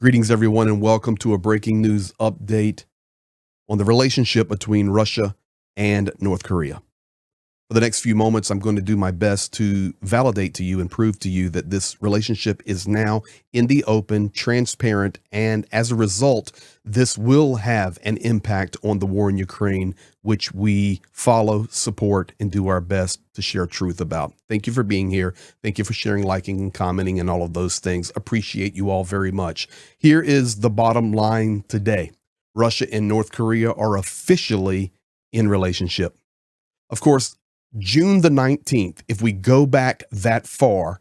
Greetings, everyone, and welcome to a breaking news update on the relationship between Russia and North Korea. For the next few moments, I'm going to do my best to validate to you and prove to you that this relationship is now in the open, transparent, and as a result, this will have an impact on the war in Ukraine, which we follow, support, and do our best to share truth about. Thank you for being here. Thank you for sharing, liking, and commenting, and all of those things. Appreciate you all very much. Here is the bottom line today. Russia and North Korea are officially in relationship. Of course, June the 19th, if we go back that far,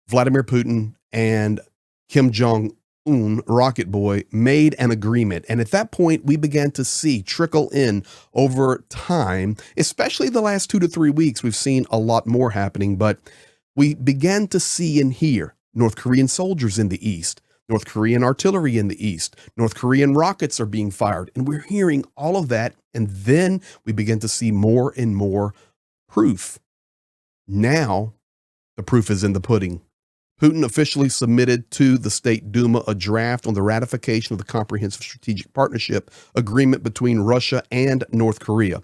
Vladimir Putin and Kim Jong-un, Rocket Boy, made an agreement. And at that point, we began to see trickle in over time, especially the last 2 to 3 weeks. We've seen a lot more happening, but we began to see and hear North Korean soldiers in the East, North Korean artillery in the East, North Korean rockets are being fired. And we're hearing all of that. And then we begin to see more and more proof. Now, the proof is in the pudding. Putin officially submitted to the State Duma a draft on the ratification of the Comprehensive Strategic Partnership Agreement between Russia and North Korea.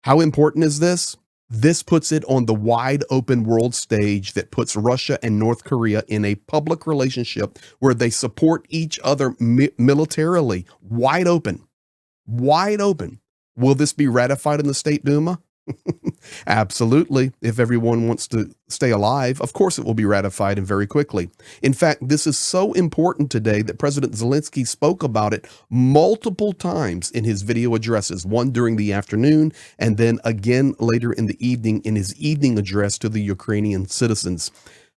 How important is this? This puts it on the wide open world stage that puts Russia and North Korea in a public relationship where they support each other militarily. Wide open. Wide open. Will this be ratified in the State Duma? Absolutely. If everyone wants to stay alive, of course it will be ratified and very quickly. In fact, this is so important today that President Zelensky spoke about it multiple times in his video addresses, one during the afternoon and then again later in the evening in his evening address to the Ukrainian citizens.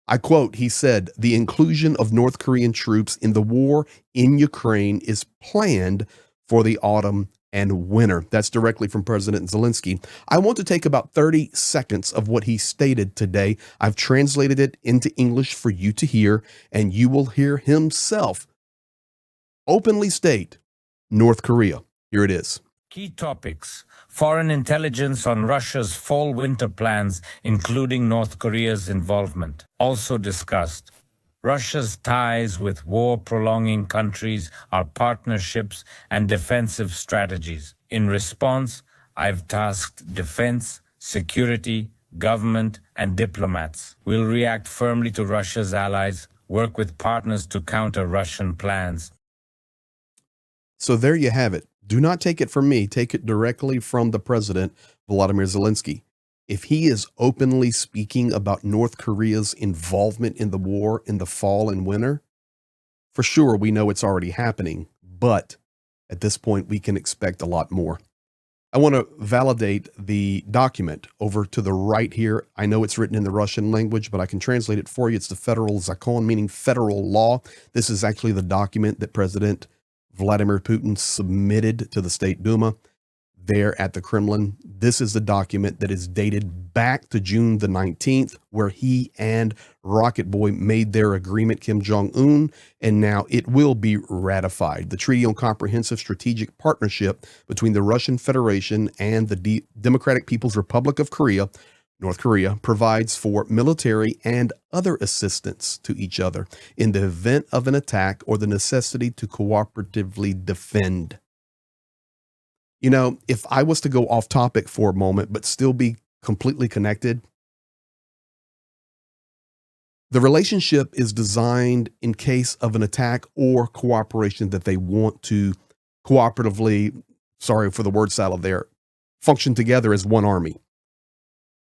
I quote, he said, "The inclusion of North Korean troops in the war in Ukraine is planned for the autumn and winter." That's directly from President Zelensky. I want to take about 30 seconds of what he stated today. I've translated it into English for you to hear, and you will hear himself openly state North Korea. Here it is. Key topics: foreign intelligence on Russia's fall-winter plans, including North Korea's involvement. Also discussed. Russia's ties with war-prolonging countries are partnerships and defensive strategies. In response, I've tasked defense, security, government, and diplomats. We'll react firmly to Russia's allies, work with partners to counter Russian plans. So there you have it. Do not take it from me. Take it directly from the president, Volodymyr Zelensky. If he is openly speaking about North Korea's involvement in the war in the fall and winter, for sure, we know it's already happening, but at this point, we can expect a lot more. I want to validate the document over to the right here. I know it's written in the Russian language, but I can translate it for you. It's the federal zakon, meaning federal law. This is actually the document that President Vladimir Putin submitted to the State Duma there at the Kremlin. This is the document that is dated back to June the 19th, where he and Rocket Boy made their agreement, Kim Jong-un, and now it will be ratified. The Treaty on Comprehensive Strategic Partnership between the Russian Federation and the Democratic People's Republic of Korea, North Korea, provides for military and other assistance to each other in the event of an attack or the necessity to cooperatively defend. You know, if I was to go off topic for a moment, but still be completely connected, the relationship is designed in case of an attack or cooperation that they want to cooperatively, sorry for the word salad there, function together as one army.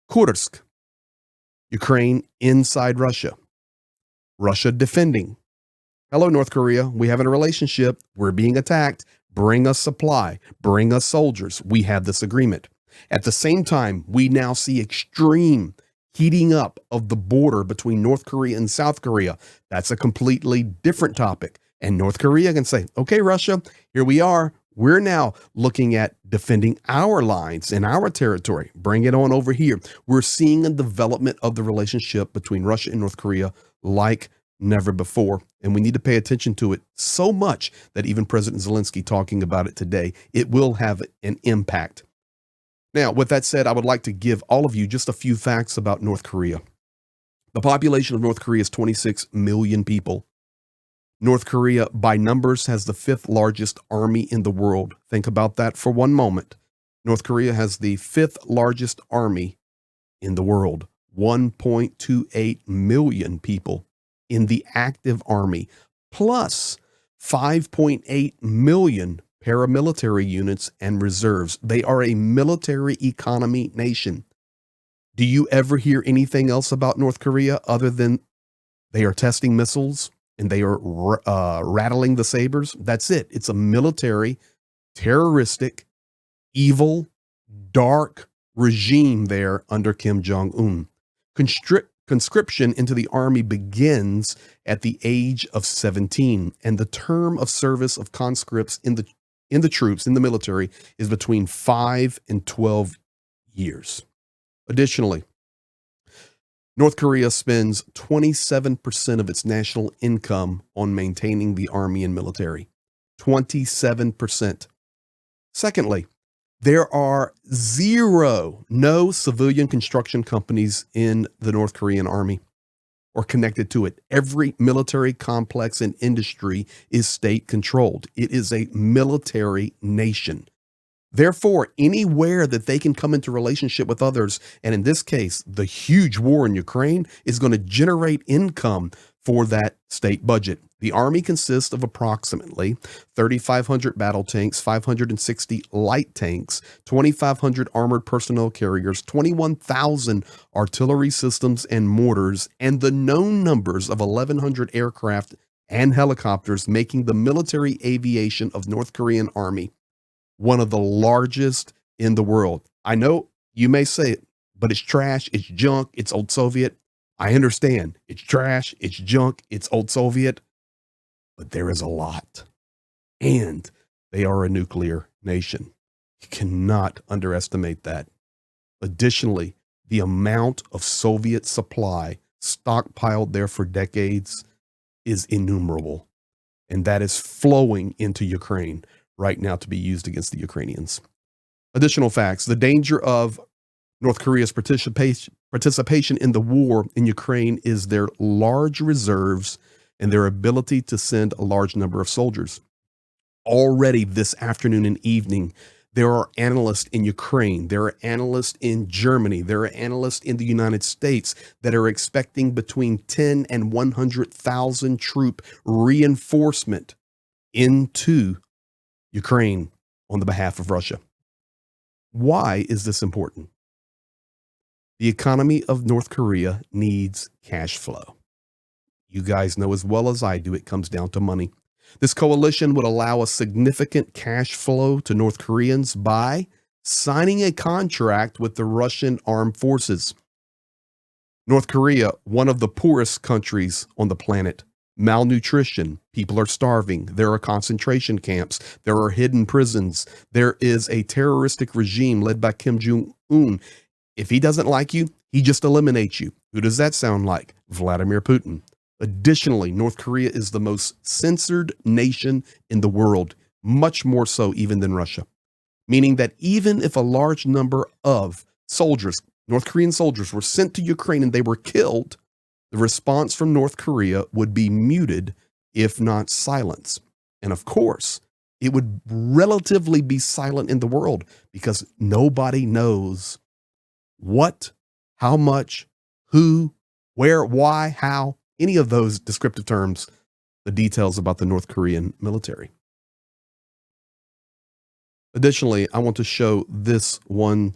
Kursk, Ukraine inside Russia. Russia defending. Hello, North Korea. We have a relationship. We're being attacked. Bring us supply, bring us soldiers. We have this agreement. At the same time, we now see extreme heating up of the border between North Korea and South Korea. That's a completely different topic. And North Korea can say, okay, Russia, here we are. We're now looking at defending our lines in our territory. Bring it on over here. We're seeing a development of the relationship between Russia and North Korea like never before. And we need to pay attention to it so much that even President Zelensky talking about it today, it will have an impact. Now, with that said, I would like to give all of you just a few facts about North Korea. The population of North Korea is 26 million people. North Korea, by numbers, has the fifth largest army in the world. Think about that for one moment. North Korea has the fifth largest army in the world, 1.28 million people in the active army, plus 5.8 million paramilitary units and reserves. They are a military economy nation. Do you ever hear anything else about North Korea other than they are testing missiles and they are rattling the sabers? That's it. It's a military, terroristic, evil, dark regime there under Kim Jong-un. Conscription into the army begins at the age of 17, and the term of service of conscripts in the troops, in the military, is between 5 and 12 years. Additionally, North Korea spends 27% of its national income on maintaining the army and military. 27%. Secondly, there are no civilian construction companies in the North Korean army or connected to it. Every military complex and industry is state controlled. It is a military nation. Therefore, anywhere that they can come into relationship with others, and in this case, the huge war in Ukraine is going to generate income for that state budget. The army consists of approximately 3,500 battle tanks, 560 light tanks, 2,500 armored personnel carriers, 21,000 artillery systems and mortars, and the known numbers of 1,100 aircraft and helicopters, making the military aviation of North Korean army one of the largest in the world. I know you may say it, but it's trash, it's junk, it's old Soviet. I understand. It's trash, it's junk, it's old Soviet, but there is a lot. And they are a nuclear nation. You cannot underestimate that. Additionally, the amount of Soviet supply stockpiled there for decades is innumerable. And that is flowing into Ukraine right now to be used against the Ukrainians. Additional facts: the danger of North Korea's participation in the war in Ukraine is their large reserves and their ability to send a large number of soldiers. Already this afternoon and evening, there are analysts in Ukraine, there are analysts in Germany, there are analysts in the United States that are expecting between 10 and 100,000 troop reinforcement into Ukraine on the behalf of Russia. Why is this important? The economy of North Korea needs cash flow. You guys know as well as I do, it comes down to money. This coalition would allow a significant cash flow to North Koreans by signing a contract with the Russian armed forces. North Korea, one of the poorest countries on the planet, malnutrition, people are starving, there are concentration camps, there are hidden prisons, there is a terroristic regime led by Kim Jong-un. If he doesn't like you, he just eliminates you. Who does that sound like? Vladimir Putin. Additionally, North Korea is the most censored nation in the world, much more so even than Russia, meaning that even if a large number of soldiers, North Korean soldiers, were sent to Ukraine and they were killed, the response from North Korea would be muted, if not silenced. And of course, it would relatively be silent in the world because nobody knows what, how much, who, where, why, how, any of those descriptive terms, the details about the North Korean military. Additionally, I want to show this one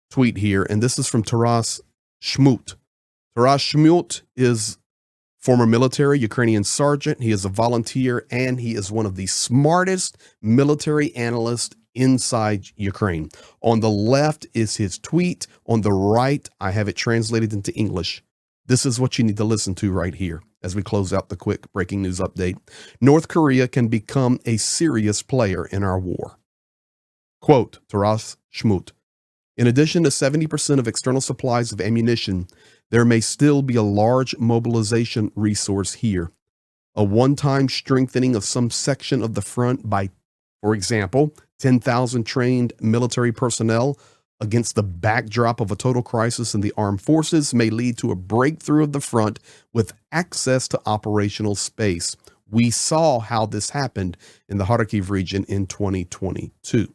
tweet here, and this is from Taras Shmut. Taras Shmut is former military, Ukrainian sergeant. He is a volunteer, and he is one of the smartest military analysts inside Ukraine. On the left is his tweet. On the right, I have it translated into English. This is what you need to listen to right here as we close out the quick breaking news update. North Korea can become a serious player in our war. Quote, Taras Shmut. In addition to 70% of external supplies of ammunition, there may still be a large mobilization resource here. A one-time strengthening of some section of the front by, for example, 10,000 trained military personnel against the backdrop of a total crisis in the armed forces may lead to a breakthrough of the front with access to operational space. We saw how this happened in the Kharkiv region in 2022.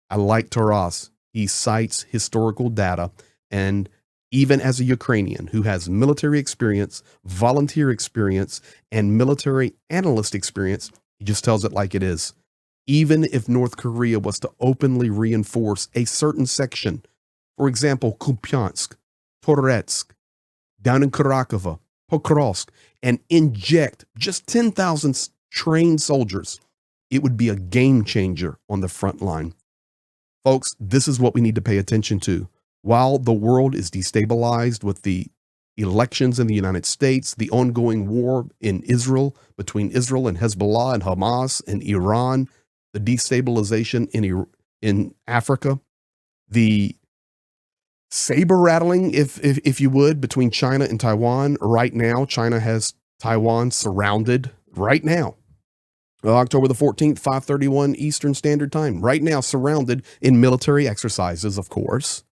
I like Taras. He cites historical data, and even as a Ukrainian who has military experience, volunteer experience, and military analyst experience, he just tells it like it is. Even if North Korea was to openly reinforce a certain section, for example, Kupiansk, Toretsk, down in Kharkova, Pokrovsk, and inject just 10,000 trained soldiers, it would be a game changer on the front line. Folks, this is what we need to pay attention to. While the world is destabilized with the elections in the United States, the ongoing war in Israel, between Israel and Hezbollah and Hamas and Iran, the destabilization in Africa, the saber rattling, if you would, between China and Taiwan. Right now, China has Taiwan surrounded right now. October the 14th, 5:31 Eastern Standard Time. Right now, surrounded in military exercises, of course.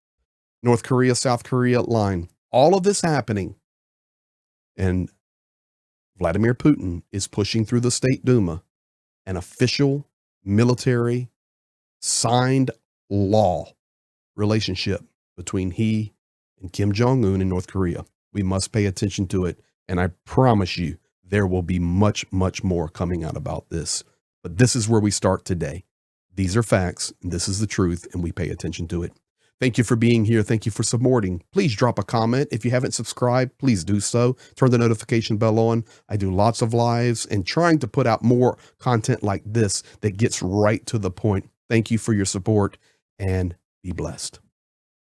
North Korea, South Korea line. All of this happening. And Vladimir Putin is pushing through the State Duma an official military signed law relationship between he and Kim Jong-un in North Korea. We must pay attention to it. And I promise you, there will be much, much more coming out about this. But this is where we start today. These are facts, and this is the truth, and we pay attention to it. Thank you for being here. Thank you for supporting. Please drop a comment. If you haven't subscribed, please do so. Turn the notification bell on. I do lots of lives and trying to put out more content like this that gets right to the point. Thank you for your support, and be blessed.